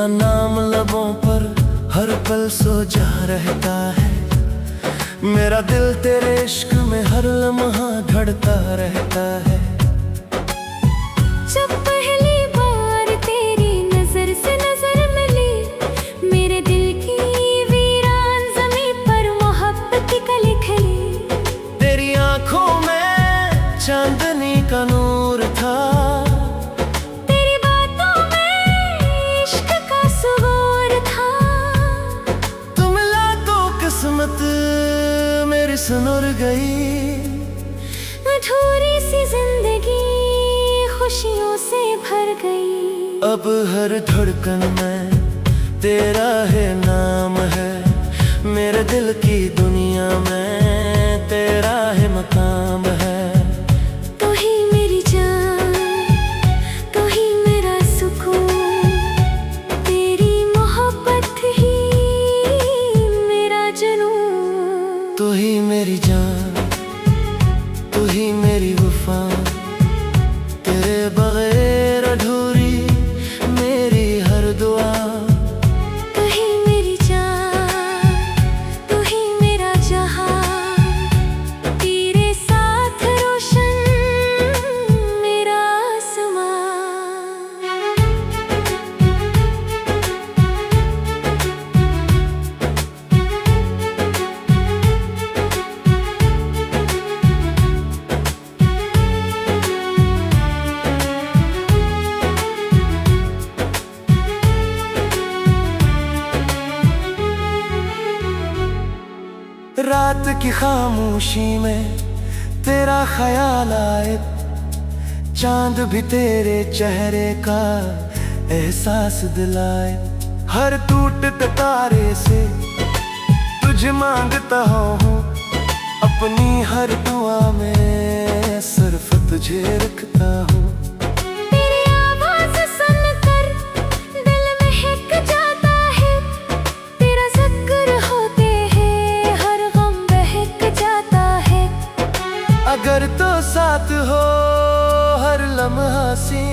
नाम लबों पर हर पल सो जा रहता है। मेरा दिल तेरे इश्क में हर लम्हा धड़ता रहता है। जब पहली बार तेरी नजर से नजर मिली, मेरे दिल की वीरान ज़मीं पर मोहब्बत की कली खिली। तेरी आंखों में चांदनी का नूर था, तेरी बातों में इश्क का सुरूर था। तुम मिला तो किस्मत मेरी सुनुर गई। अधूरी सी जिंदगी खुशियों से भर गई। अब हर धड़कन में तेरा है नाम है, मेरे दिल की दुनिया में तेरा है मकाम है। तू ही मेरी जान, तू ही मेरा सुकून, तेरी मोहब्बत ही मेरा जुनून। तू ही मेरी जान, तू ही मेरी वफा, तेरे बगैर अधूरी मेरी हर दुआ। तू ही मेरी जान, तू ही मेरा जहां, तेरे साथ रोशन मेरा आसमां। रात की खामोशी में तेरा ख्याल आए, चांद भी तेरे चेहरे का एहसास दिलाए। हर टूटते तारे से तुझे मांगता हूँ, अपनी हर दुआ में सिर्फ तुझे रखता हूँ। तेरी आवाज़ सुनकर दिल महक जाता है, तेरा जिक्र होते हैं हर गम बहक जाता है। अगर तो साथ हो हर लम्हा सी,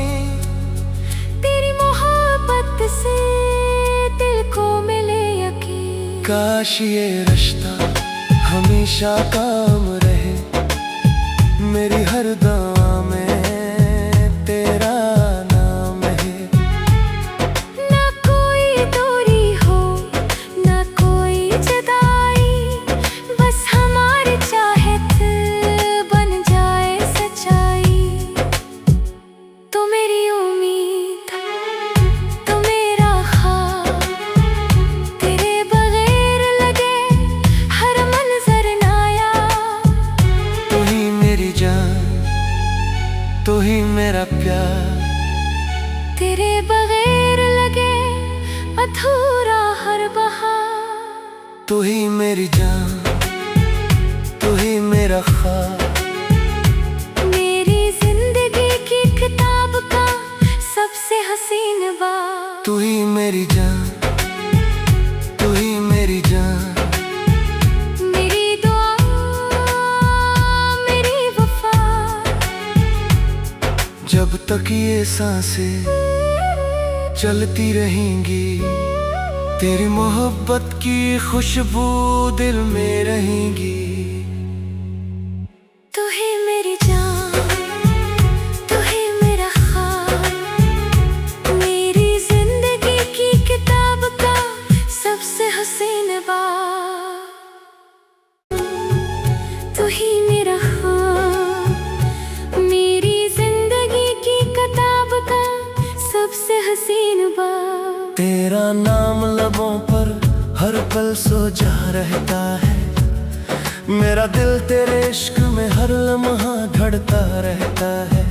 तेरी मोहब्बत से दिल को मिले यकीन। काश ये रिश्ता हमेशा काम रहे, मेरी हर दुआ में तेरा नाम है। ना कोई दूरी हो, ना कोई जुदाई, बस हमारी चाहत बन जाए सच्चाई। तू मेरी उम्मीद, तू मेरा ख्वाब, तेरे बगैर लगे हर मंजर नायाब। तू ही मेरी जान, तू ही मेरा प्यार, तेरे बगैर लगे अधूरा हर बहार। तू ही मेरी जान, तू ही मेरा ख्वाब, मेरी जिंदगी की किताब का सबसे हसीन बाब। तू ही मेरी जान, तू ही मेरी जान। मेरी दुआ, मेरी वफा, जब तक ये सांसें चलती रहेंगी, तेरी मोहब्बत की खुशबू दिल में रहेंगी। तू ही मेरी जान, तू ही मेरा ख्वाब, मेरी जिंदगी की किताब का सबसे हसीन बाब। तू ही मेरा ख्वाब, मेरी जिंदगी की किताब का सबसे हसीन बाब। तेरा नाम लबों पर हर पल सो जा रहता है। मेरा दिल तेरे इश्क में हर लम्हा धड़ता रहता है।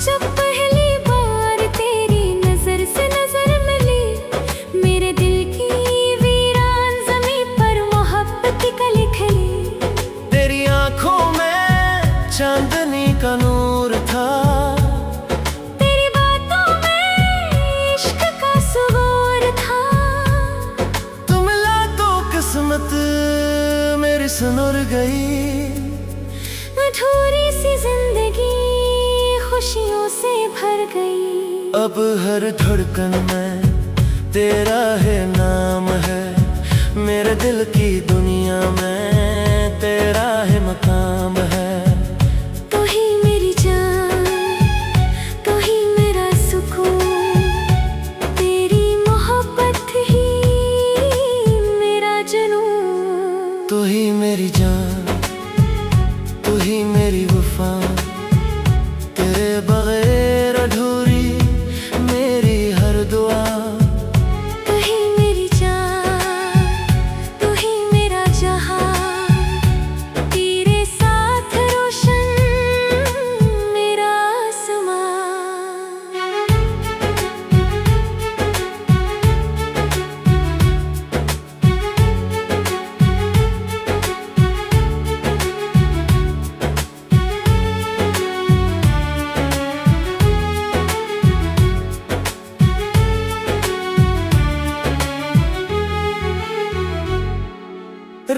जब पहली बार तेरी नजर से नजर मिली, मेरे दिल की वीरान ज़मीं पर मोहब्बत की कली खिली। तेरी आंखों में चांदनी का नूर था, तेरी बातों में इश्क का सुरूर था। तुम मिला तो किस्मत मेरी सुनुर गई। अधूरी सी जिंदगी खुशियों से भर गई। अब हर धड़कन में तेरा है नाम है, मेरे दिल की दुनिया में तेरा है मकाम है। तू ही मेरी जान, तू ही मेरा सुकून, तेरी मोहब्बत ही मेरा जुनून। तू ही मेरी जान, तू ही मेरी वफा, तेरे बगैर अधूरी मेरी हर दुआ। तू ही मेरी जान, तू ही मेरा जहां, तेरे साथ रोशन मेरा आसमां।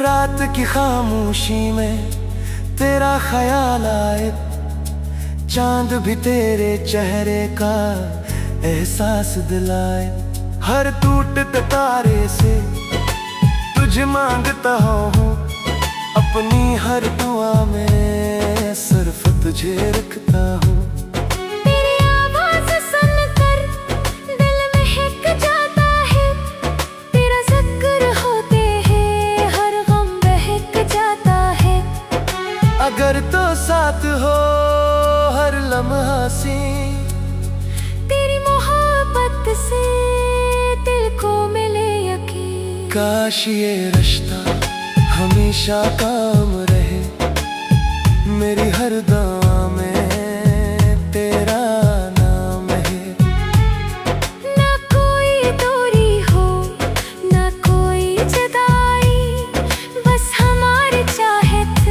रात की खामोशी में तेरा ख्याल आए, चांद भी तेरे चेहरे का एहसास दिलाए। हर टूटते तारे से तुझे मांगता हूँ, अपनी हर दुआ में सिर्फ तुझे रखता हूँ। तेरी आवाज़ सुनकर दिल महक जाता है, तेरा ज़िक्र होते हैं हर गम बहक जाता है। अगर तो साथ हो हर लम्हा सी, तेरी मोहब्बत से दिल को मिले यकीन। काश ये रिश्ता हमेशा काम रहे, मेरी हर दुआ में तेरा नाम है। ना कोई दूरी हो, ना कोई जुदाई, बस हमारी चाहत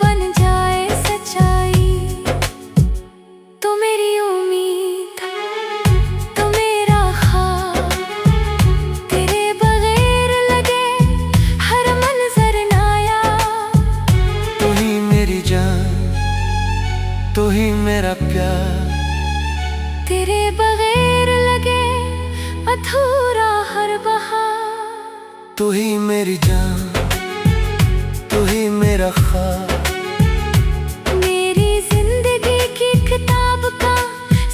बन जाए सच्चाई। तू मेरी उम्मीद, तू मेरा ख्वाब, तेरे बगैर लगे हर मंजर नायाब। तू ही मेरी जान, तू ही मेरा प्यार, तेरे बगैर लगे अधूरा हर बहार। तू ही मेरी जान, तू ही मेरा ख्वाब, मेरी जिंदगी की किताब का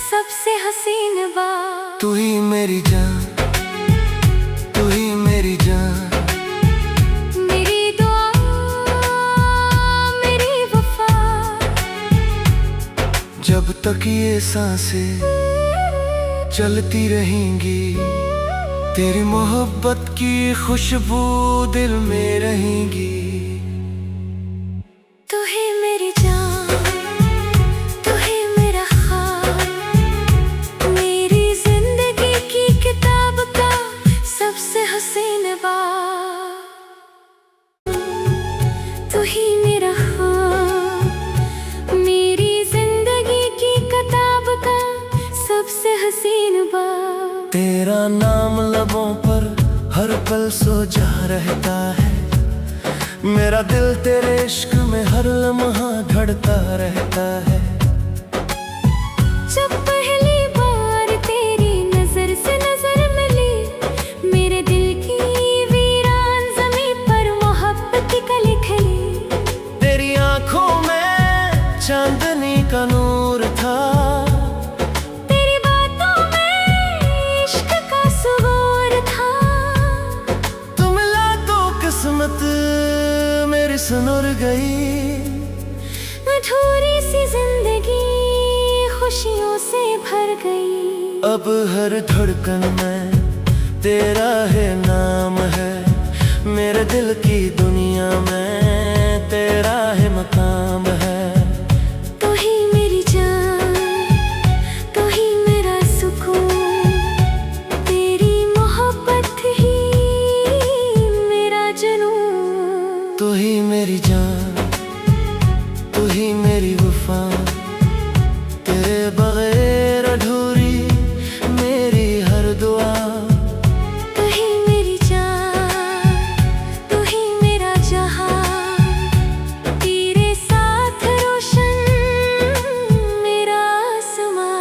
सबसे हसीन बाब। तू ही मेरी जान, तू ही मेरी जान। मेरी दुआ, मेरी वफा, जब तक ये सांसें चलती रहेंगी, तेरी मोहब्बत की खुशबू दिल में रहेंगी। तू ही मेरी जान, तू ही मेरा ख्वाब, मेरी जिंदगी की किताब का सबसे हसीन बाब। तू ही मेरा ख्वाब, मेरी जिंदगी की किताब का सबसे हसीन बाब। तेरा नाम लबों पर हर पल सोजा रहता है, मेरा दिल तेरे इश्क में हर लम्हा धड़ता रहता है। जब पहली बार तेरी नजर से नजर मिली, मेरे दिल की वीरान ज़मीं पर मोहब्बत की कली खिली। तेरी आंखों में चांदनी का नूर था, तेरी बातों में इश्क का सुरूर था। तुम मिला तो किस्मत मेरी सुनुर गई, अधूरी सी जिंदगी खुशियों से भर गई। अब हर धड़कन में तेरा है नाम है, मेरे दिल की दुनिया में तेरा है मकाम है। तू ही मेरी जान, तू ही मेरा सुकून, तेरी मोहब्बत ही मेरा जुनून। तू ही मेरी जान, तू ही मेरी वफा, तेरे बगैर अधूरी मेरी हर दुआ। तू ही मेरी जान, तू ही मेरा जहां, तेरे साथ रोशन मेरा आसमां।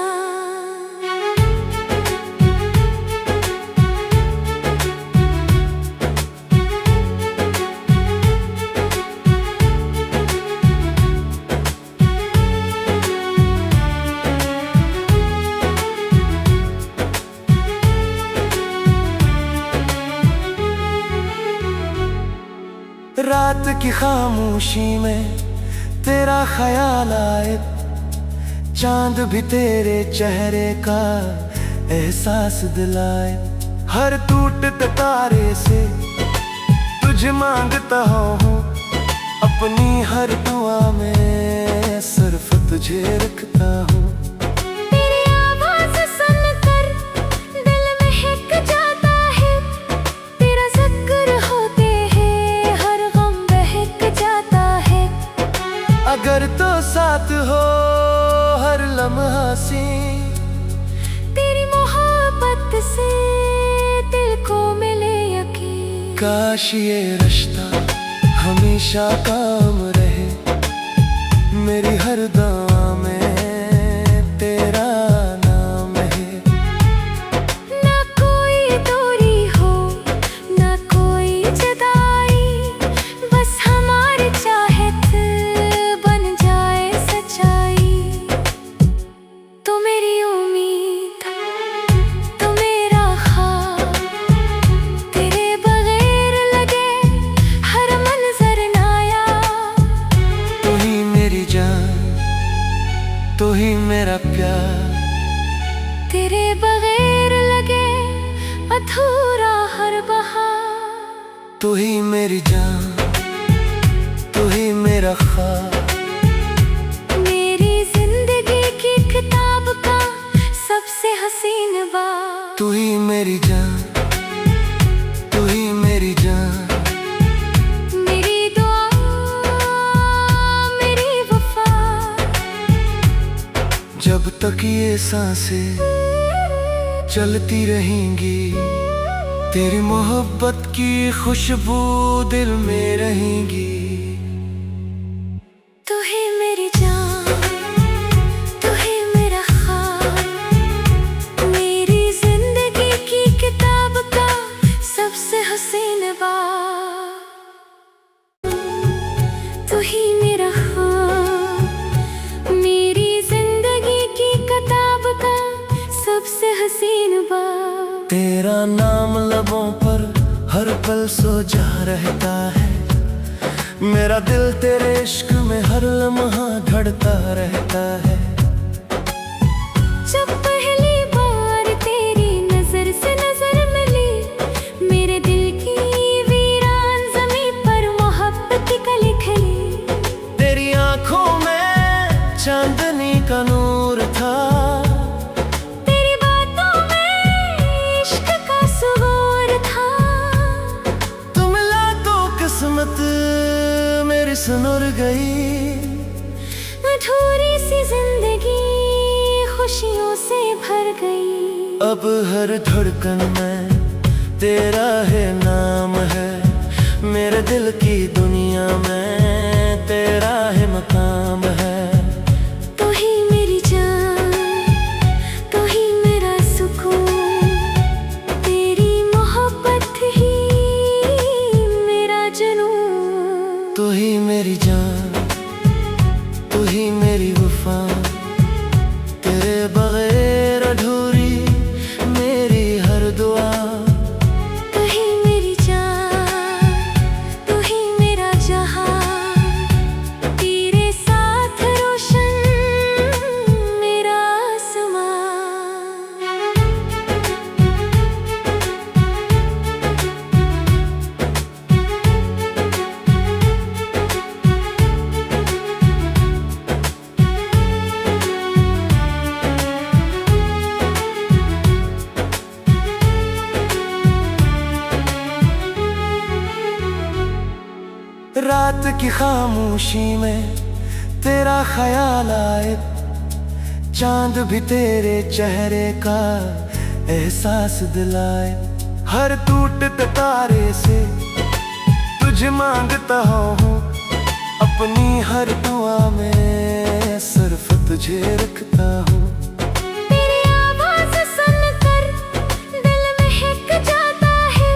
रात की खामोशी में तेरा ख्याल आए, चांद भी तेरे चेहरे का एहसास दिलाए। हर टूटते तारे से तुझे मांगता हूँ, अपनी हर दुआ में सिर्फ तुझे रखता हूँ। तेरी आवाज़ सुनकर दिल महक जाता है, तेरा जिक्र होते हैं हर गम बहक जाता है। अगर तो साथ हो हर लम्हा सी, तेरी मोहब्बत से दिल को मिले यकीन। काश ये रिश्ता हमेशा काम रहे, मेरी हर दुआ में तेरा नाम है। ना कोई दूरी हो ना कोई जुदाई, बस हमारी चाहत बन जाए सच्चाई। तू मेरी उम्मीद तू मेरा ख्वाब, तेरे बगैर लगे हर मंजर नाया। तू ही मेरी जान, तू ही मेरा प्यार, तेरे बगैर लगे अधूरा हर बहार। तू ही मेरी जान, तू ही मेरा ख्वाब। मेरी जिंदगी की किताब का सबसे हसीन बाब। तू ही मेरी जान, तू ही मेरी जान। मेरी दुआ मेरी वफा, जब तक ये सांसें चलती रहेंगी, तेरी मोहब्बत की खुशबू दिल में रहेंगी। तू ही मेरी जान तू ही मेरा ख्वाब, मेरी जिंदगी की किताब का सबसे हसीन बाब। तू ही मेरा ख्वाब, मेरी जिंदगी की किताब का सबसे हसीन बाब। तेरा नाम लबों पर हर पल सोचा रहता है, मेरा दिल तेरे इश्क में हर लम्हा धड़ता रहता है। जब पहली बार तेरी नजर से नजर मिली, मेरे दिल की वीरान ज़मीं पर मोहब्बत की कली खिली। तेरी आंखों में चांदनी का नूर था, तेरी बातों में इश्क का सुरूर था। तुम मिला तो किस्मत मेरी सुनुर गई। अधूरी सी जिंदगी खुशियों से भर गई। अब हर धड़कन में तेरा है नाम है, मेरे दिल की दुनिया में तेरा है मकाम है। तू ही मेरी जान तू ही मेरा सुकून, तेरी मोहब्बत ही मेरा जुनून। तू ही मेरी जान, तू ही मेरी वफा, तेरे बगैर अधूरी मेरी हर दुआ। तू ही मेरी जान तू ही मेरा जहां, तेरे साथ रोशन मेरा आसमां। रात की खामोशी में तेरा ख्याल आए, चांद भी तेरे चेहरे का एहसास दिलाए। हर टूटते तारे से तुझे मांगता हूँ, अपनी हर दुआ में सिर्फ तुझे रखता हूँ। तेरी आवाज़ सुनकर दिल महक जाता है,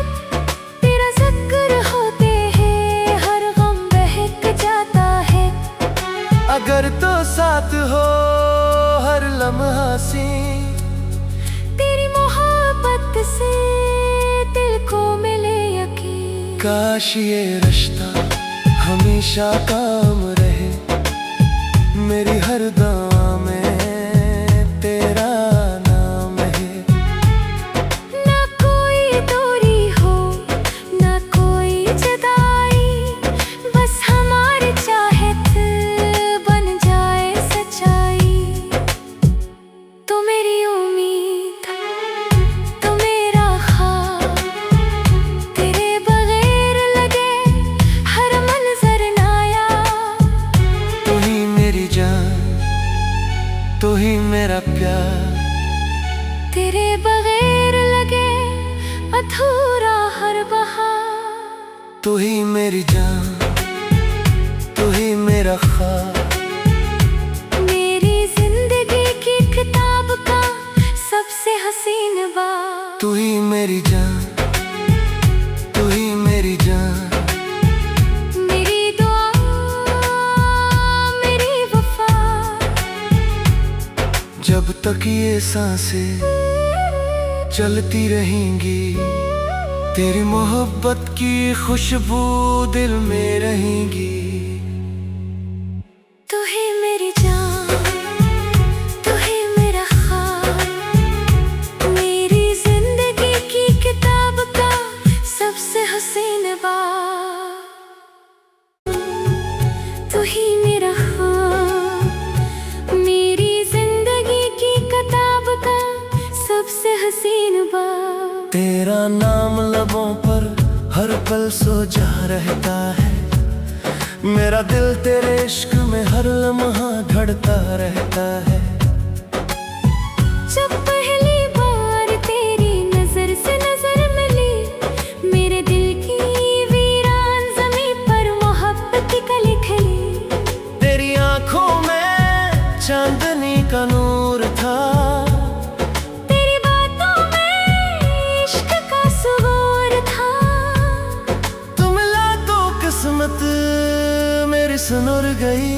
तेरा जिक्र होते हैं हर गम बहक जाता है। अगर तो साथ हो हर लम्हा सी, तेरी मोहब्बत से दिल को मिले यकीन। काश ये रिश्ता हमेशा काम रहे, मेरी हर दुआ में तेरा नाम है। ना कोई दूरी हो ना कोई जुदाई, बस हमारी चाहत बन जाए सच्चाई। तो मेरी उम्मीद तो मेरा ख्वाब, तेरे बगैर लगे हर मंजर नाया। तू ही मेरी जान, तू ही मेरा प्यार, तेरे बगैर लगे अधूरा हर बहार। तू ही मेरी जान, तू ही मेरा ख्वाब, मेरी जिंदगी की किताब का सबसे हसीन बाब। तू ही मेरी जान, तू ही मेरी जान, मेरी दुआ मेरी वफा। जब तक ये सांसें चलती रहेंगी, तेरी मोहब्बत की खुशबू दिल में रहेंगी। तू ही मेरी जान, तू ही मेरा ख्वाब, मेरी जिंदगी की किताब का सबसे हसीन बाब। तू ही मेरा ख्वाब, मेरी जिंदगी की किताब का सबसे हसीन बाब। तेरा नाम लबों पर हर पल सोचा रहता है, मेरा दिल तेरे इश्क में हर लम्हा धड़ता रहता है। जब पहली बार तेरी नजर से नजर मिली, मेरे दिल की वीरान ज़मीं पर मोहब्बत की कली खिली। तेरी आंखों में चांदनी का नूर था, तेरी बातों में इश्क का सुरूर था। तुम मिला तो किस्मत मेरी सुनुर गई,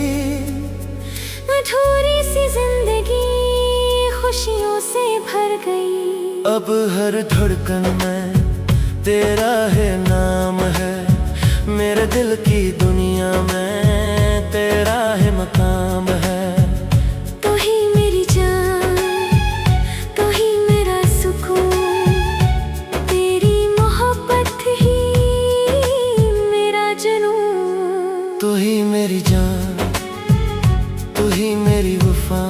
अधूरी सी जिंदगी खुशियों से भर गई। अब हर धड़कन में तेरा है नाम है, मेरे दिल की दुनिया में तेरा है मकाम है। तू ही मेरी जान, तू ही मेरा सुकून, तेरी मोहब्बत ही मेरा जुनून। तू ही मेरी जान, तू ही मेरी वफा,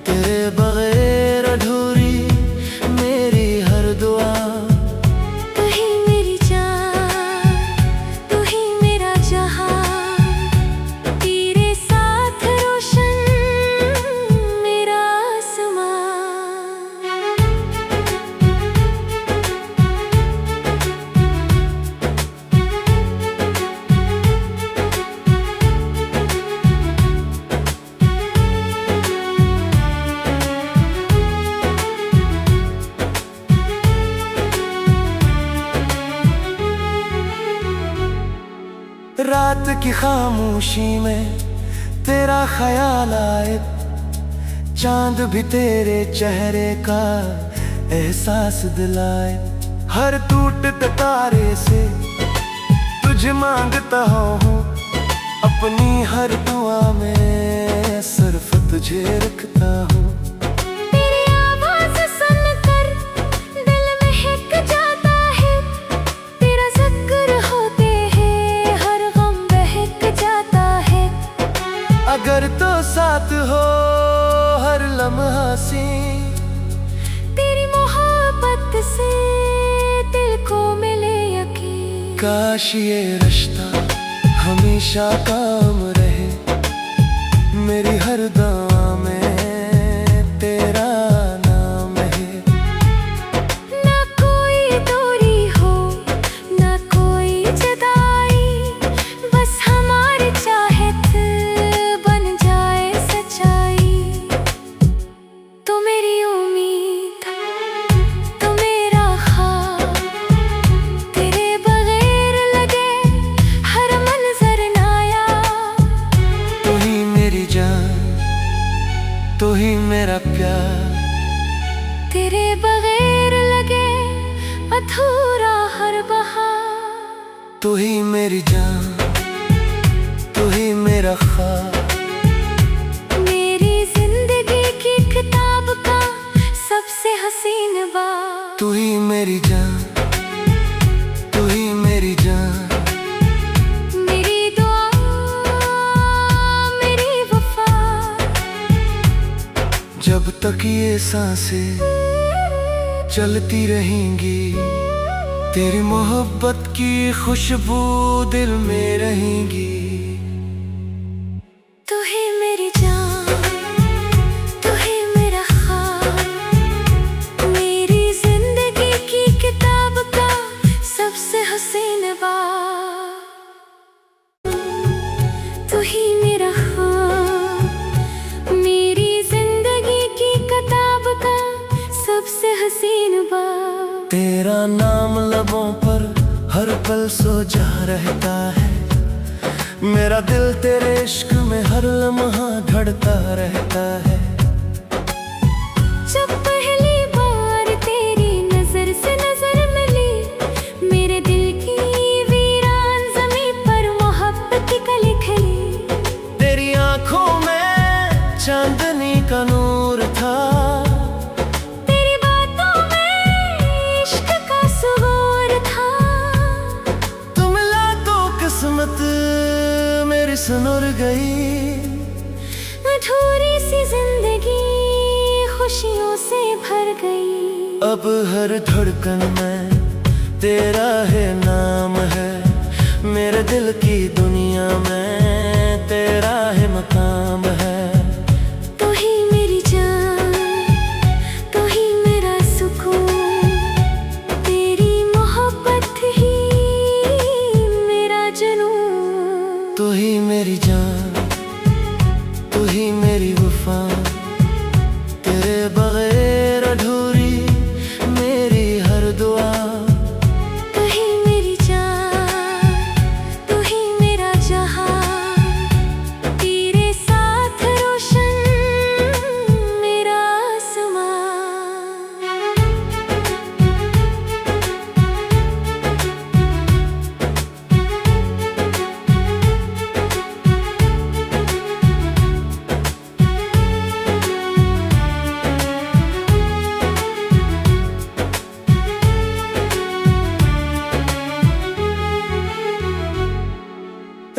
तेरे बगैर अधूरी मेरी हर दुआ। तू ही मेरी जान, तू ही मेरा जहां, तेरे साथ रोशन मेरा आसमां। रात की खामोशी में तेरा ख्याल आए, चांद भी तेरे चेहरे का एहसास दिलाए। हर टूटते तारे से तुझे मांगता हूँ, अपनी हर दुआ में सिर्फ तुझे रखता हूँ। तेरी आवाज़ सुनकर दिल महक जाता है, तेरा जिक्र होते हैं हर गम बहक जाता है। अगर तो साथ हो हर लम्हा सी, तेरी मोहब्बत से दिल को मिले यकीन। काश ये रिश्ता हमेशा काम रहे, मेरी हर दुआ में तेरा नाम है। ना कोई दूरी हो ना कोई जुदाई, बस हमारी चाहत बन जाए सच्चाई। तो मेरी उम्मीद तो मेरा ख्वाब, तेरे बगैर लगे हर मंजर नाया। तू ही मेरी जान, मेरी जान, तू ही मेरा ख्वाब, मेरी जिंदगी की किताब का सबसे हसीन बाब। तू ही मेरी जान, तू ही मेरी जान, मेरी दुआ मेरी वफा, जब तक ये सांसें चलती रहेंगी, तेरी मोहब्बत की खुशबू दिल में रहेंगी। तू ही मेरी जान, तू ही मेरा ख्वाब, मेरी जिंदगी की किताब का सबसे हसीन बाब। तू ही मेरा ख्वाब, मेरी जिंदगी की किताब का सबसे हसीन बाब। तेरा नाम लबों पर हर पल सोचा रहता है, मेरा दिल तेरे इश्क में हर लम्हा धड़ता रहता है। जब पहली बार तेरी नजर से नजर मिली, मेरे दिल की वीरान ज़मीं पर मोहब्बत की कली खिली। तेरी आंखों में चांदनी का नूर था, तेरी बातों में इश्क का सुरूर था। तुम मिला तो किस्मत मेरी सुनुर गई, अधूरी सी जिंदगी खुशियों से भर गई। अब हर धड़कन में तेरा है नाम है, मेरे दिल की दुनिया में तेरा है मकाम है। तू ही मेरी जान, तू ही मेरा सुकून, तेरी मोहब्बत ही मेरा जुनून। तू ही मेरी जान, तू ही मेरी वफा, तेरे बगैर अधूरी मेरी हर दुआ। तू ही मेरी जान, तू ही मेरा जहां, तेरे साथ रोशन मेरा आसमां।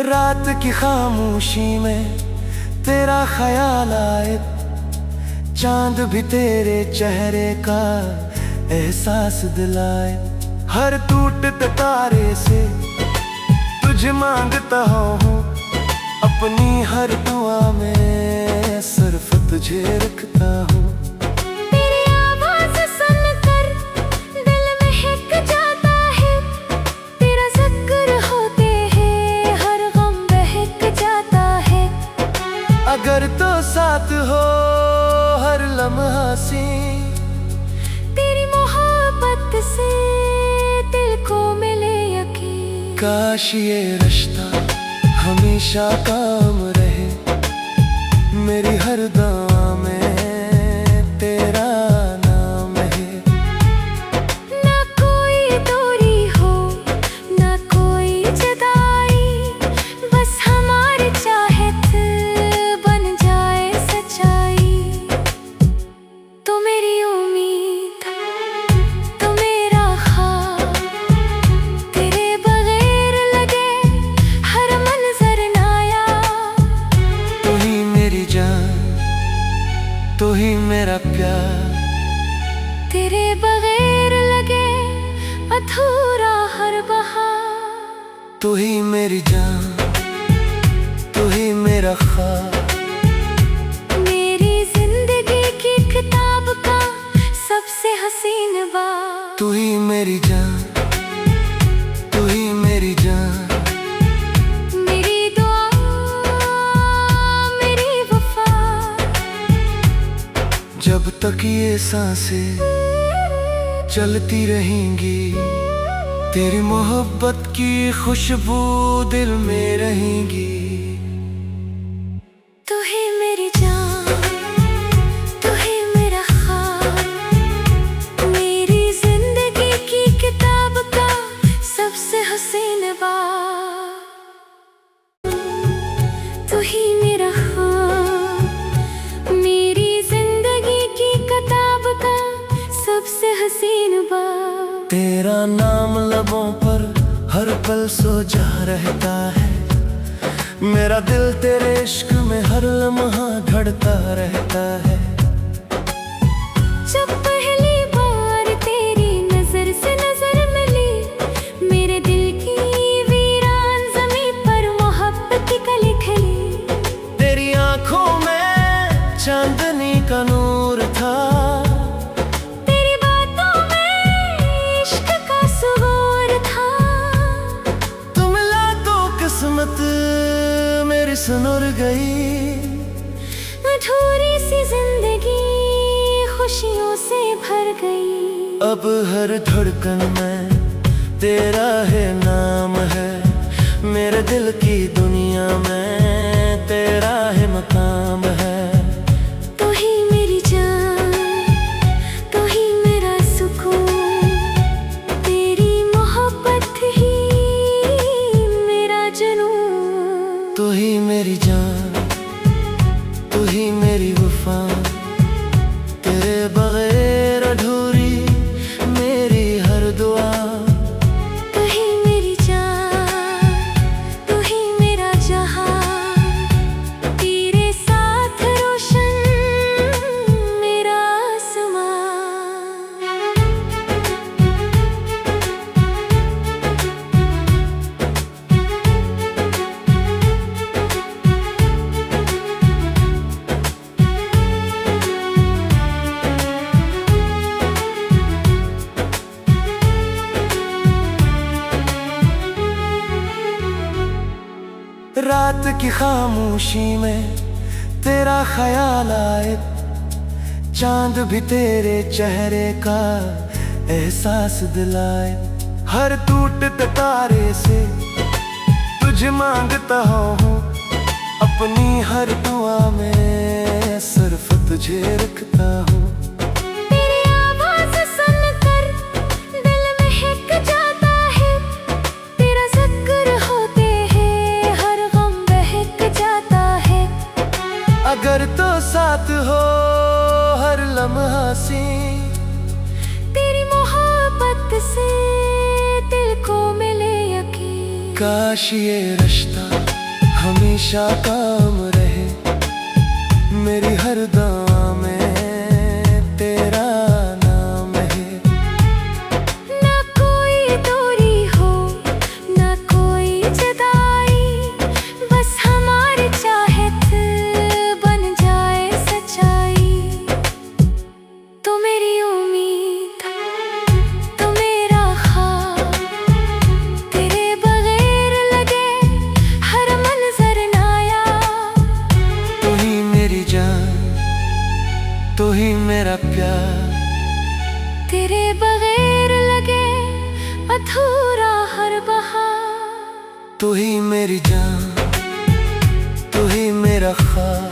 रात की खामोशी में तेरा ख्याल आए, चांद भी तेरे चेहरे का एहसास दिलाए। हर टूटते तारे से तुझे मांगता हूँ, अपनी हर दुआ में सिर्फ तुझे रखता हूँ। तेरी आवाज़ सुनकर दिल महक जाता है, तेरा ज़िक्र होते हैं हर गम बहक जाता है। अगर तो साथ हो हर लम्हा सी, तेरी मोहब्बत से दिल को मिले यकीन। काश ये रिश्ता हमेशा काम रहे, मेरी हर दुआ में तेरा नाम है। ना कोई दूरी हो, ना कोई जुदाई, बस हमारी चाहत बन जाए सच्चाई। तो मेरी उम्मीद, तो मेरा ख्वाब, तेरे बगैर लगे हर मंजर नायाब। तू ही मेरी जान, तू ही मेरा प्यार, तेरे बगैर लगे अधूरा हर बहार। तू ही मेरी जान, तू ही मेरा ख्वाब, मेरी जिंदगी की किताब का सबसे हसीन बाब। तू ही मेरी जान, तू ही मेरी जान, मेरी दुआ मेरी वफा, जब तक ये सांसें चलती रहेंगी, तेरी मोहब्बत की खुशबू दिल में रहेंगी। तू ही मेरी जान, तू ही मेरा ख्वाब, मेरी जिंदगी की किताब का सबसे हसीन बाब। तेरा नाम लबों पर हर पल सो जा रहता है। मेरा दिल तेरे इश्क में हर लम्हा धड़ता रहता है। जब पहली बार तेरी नजर से नजर मिली, मेरे दिल की वीरान ज़मीं पर मोहब्बत की कली खिली। तेरी आंखों में चांदनी का नूर था, तेरी बातों में इश्क का सुरूर था। तू मिला तो किस्मत मेरी सुनुर गई। अधूरी सी जिंदगी खुशियों से भर गई। अब हर धड़कन में तेरा है नाम है, मेरे दिल की दुनिया में तेरा है मकाम है। तू ही मेरी जान, तू ही मेरा सुकून, तेरी मोहब्बत ही मेरा जुनून। तू ही मेरी जान, तू ही मेरी वफा, तेरे बगैर अधूरी मेरी हर दुआ। तू ही मेरी जान, तू ही मेरा जहां, तेरे साथ रोशन मेरा आसमां। रात की खामोशी में तेरा ख्याल आए, चांद भी तेरे चेहरे का एहसास दिलाए। हर टूटते तारे से तुझे मांगता हूँ, अपनी हर दुआ में सिर्फ तुझे रखता हूँ। तेरी आवाज़ सुनकर दिल महक जाता है, तेरा जिक्र होते हैं हर गम बहक जाता है। अगर तो साथ हो हर लम्हा सी, तेरी मोहब्बत से दिल को मिले यकीन। काश ये रिश्ता हमेशा काम रहे, मेरी हर दुआ में तेरा नाम है। ना कोई दूरी हो, ना कोई जुदाई, बस हमारी चाहत बन जाए सच्चाई। तो मेरी उम्मीद, तो मेरा ख्वाब, तेरे बगैर लगे हर मंजर नायाब। तू ही मेरी जान, तू ही मेरा प्यार, तेरे बगैर लगे अधूरा हर बहार। तू ही मेरी जान, तू ही मेरा ख्वाब,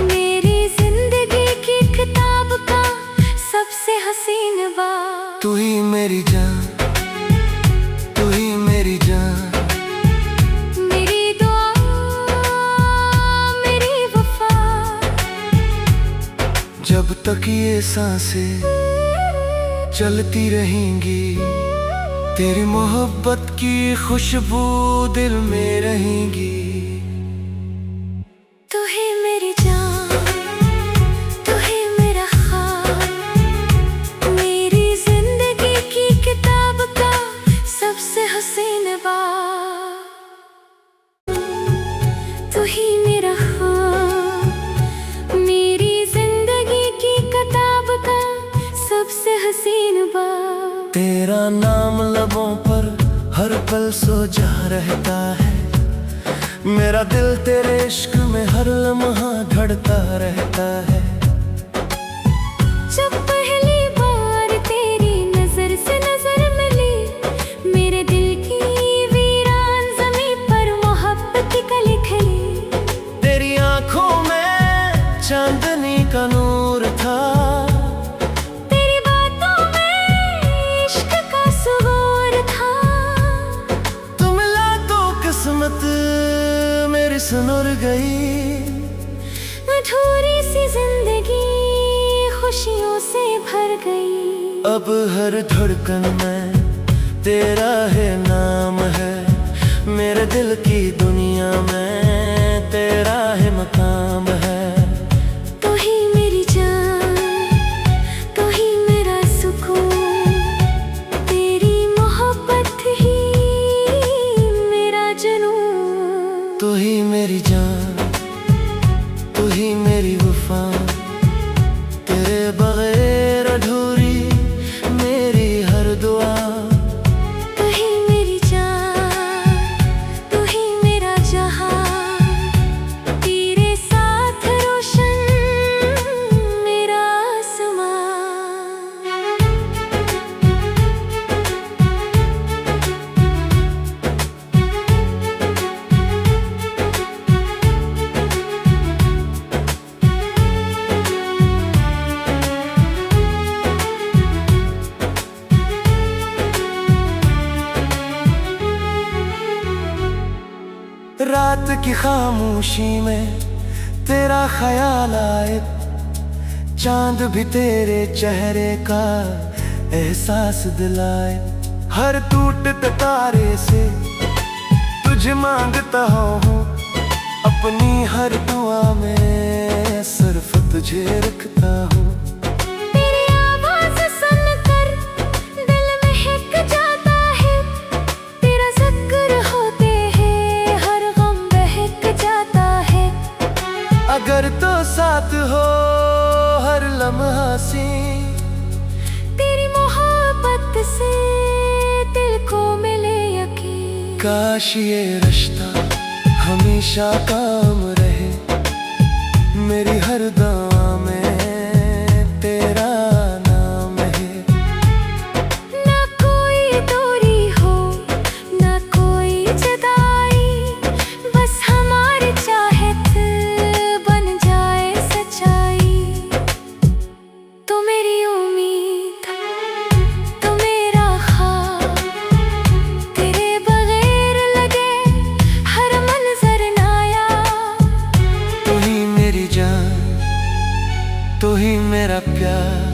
मेरी जिंदगी की किताब का सबसे हसीन बाब। तू ही मेरी जान, तू ही मेरी जान। मेरी दुआ, मेरी वफा, जब तक ये सांसें चलती रहेंगी, तेरी मोहब्बत की खुशबू दिल में रहेंगी। तू ही मेरी जान, तू ही मेरा ख्वाब, मेरी जिंदगी की किताब का सबसे हसीन बाब। तू ही मेरा ख्वाब, मेरी जिंदगी की किताब का सबसे हसीन बाब। तेरा नाम लबों पर हर पल सो जा रहता है, मेरा दिल तेरे इश्क में हर लम्हा धड़ता रहता है। जब पहली बार तेरी नजर से नजर मिली, मेरे दिल की वीरान ज़मीं पर मोहब्बत की कली खिली। तेरी आंखों में चांदनी का नूर था, तेरी बातों में इश्क का सुरूर था। तू मिला तो किस्मत मेरी सुनुर गई। अधूरी सी जिंदगी खुशियों से भर गई। अब हर धड़कन में तेरा है नाम है, मेरे दिल की दुनिया में तेरा है मकाम है। तू ही मेरी जान, तू ही मेरा सुकून, तेरी मोहब्बत ही मेरा जुनून। तू ही मेरी जान, तू ही मेरी वफा, तेरे बगैर अधूरी मेरी हर दुआ। तू ही मेरी जान, तू ही मेरा जहां, तेरे साथ रोशन मेरा आसमां। रात की खामोशी में तेरा ख्याल आए, चांद भी तेरे चेहरे का एहसास दिलाए। हर टूटते तारे से तुझे मांगता हूँ, अपनी हर दुआ में सिर्फ तुझे रखता हूँ। तेरी आवाज़ सुनकर दिल महक जाता है, तेरा जिक्र होते हैं हर गम बहक जाता है। अगर तो साथ हो हर लम्हा सी, तेरी मोहब्बत से दिल को मिले यकीन। काश ये रिश्ता हमेशा काम रहे, मेरी हर दुआ में तेरा नाम है। ना कोई दूरी हो, ना कोई जुदाई, बस हमारी चाहत बन जाए सच्चाई। तू मेरी उम्मीद, तू मेरा ख्वाब, तेरे बगैर लगे हर मंजर नायाब। तू ही मेरी जान, तू ही मेरा प्यार,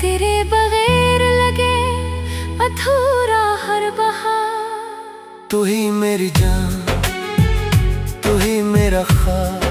तेरे बगैर लगे अधूरा हर बहार। तू ही मेरी जान, तू ही मेरा ख्वाब।